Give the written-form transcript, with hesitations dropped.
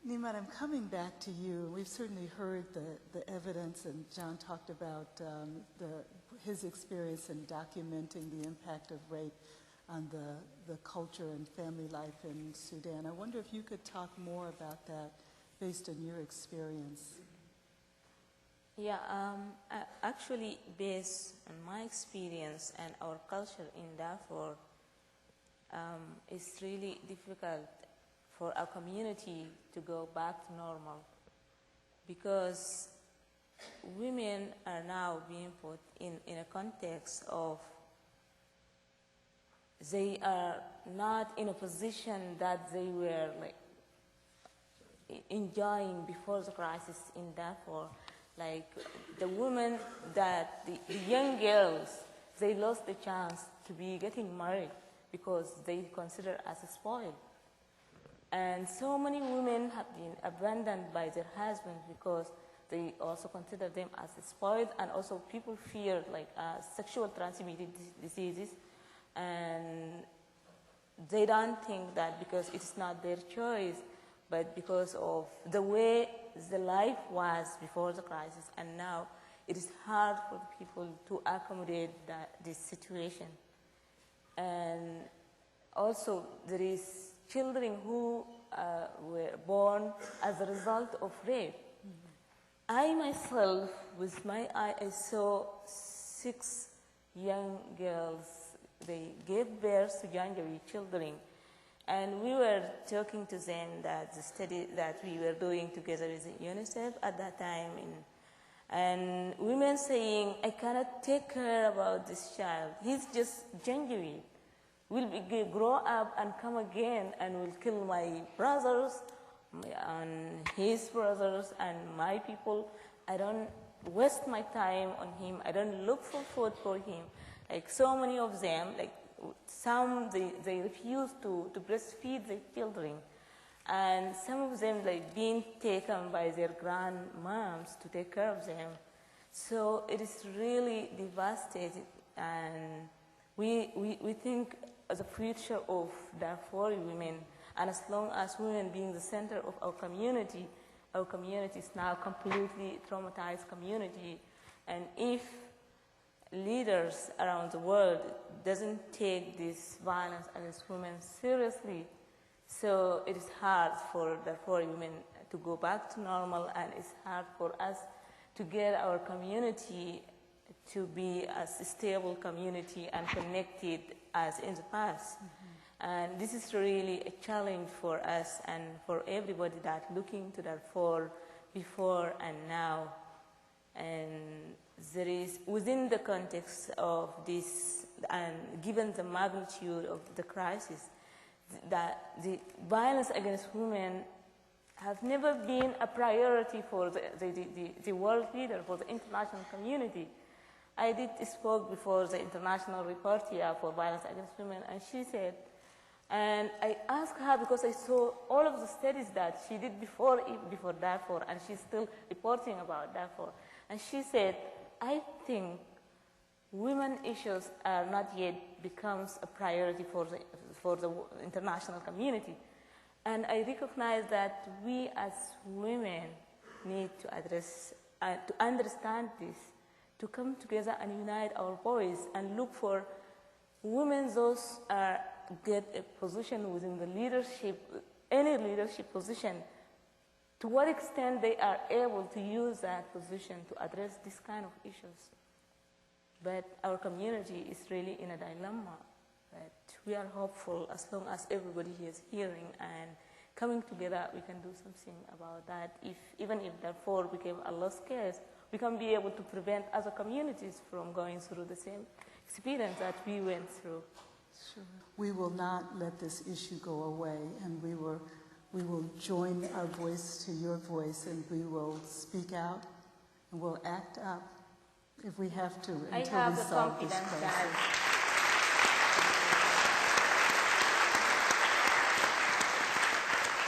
Niman, I'm coming back to you. We've certainly heard the evidence, and John talked about his experience in documenting the impact of rape on the culture and family life in Sudan. I wonder if you could talk more about that based on your experience. Yeah, actually, based on my experience and our culture in Darfur, it's really difficult for our community to go back to normal because women are now being put in a context of they are not in a position that they were like enjoying before the crisis in Darfur. Like the women that, the young girls, they lost the chance to be getting married because they consider as spoiled. And so many women have been abandoned by their husbands because they also consider them as spoiled, and also people fear like sexual transmitted diseases, and they don't think that because it's not their choice, but because of the way the life was before the crisis, and now it is hard for people to accommodate this situation. And also there is children who were born as a result of rape. I myself, with my eye, I saw 6 young girls. They gave birth to younger children. And we were talking to them that the study that we were doing together with UNICEF at that time, and women saying, I cannot take care about this child. He's just genuine. Will grow up and come again and will kill my brothers and his brothers and my people. I don't waste my time on him. I don't look for food for him. Like so many of them, like some, they refuse to breastfeed their children. And some of them like being taken by their grandmoms to take care of them. So it is really devastating, and we think the future of Darfur women, and as long as women being the center of our community is now completely traumatized community. And if leaders around the world doesn't take this violence against women seriously, so it is hard for Darfur women to go back to normal, and it's hard for us to get our community to be as a stable community and connected as in the past. Mm-hmm. And this is really a challenge for us and for everybody that looking to Darfur before and now. And there is, within the context of this, and given the magnitude of the crisis, that the violence against women have never been a priority for the world leader, for the international community. I did spoke before the International Rapporteur for Violence Against Women, and she said, and I asked her because I saw all of the studies that she did before Darfur, and she's still reporting about Darfur. And she said, I think women issues are not yet becomes a priority for the international community. And I recognize that we as women need to address, to understand this, to come together and unite our voice and look for women those get a position within the leadership, any leadership position, to what extent they are able to use that position to address this kind of issues. But our community is really in a dilemma. But we are hopeful as long as everybody here is hearing and coming together, we can do something about that. Even if Darfur became a lost case, we can be able to prevent other communities from going through the same experience that we went through. Sure. We will not let this issue go away, and we will join our voice to your voice, and we will speak out, and we'll act up if we have to until we solve this crisis.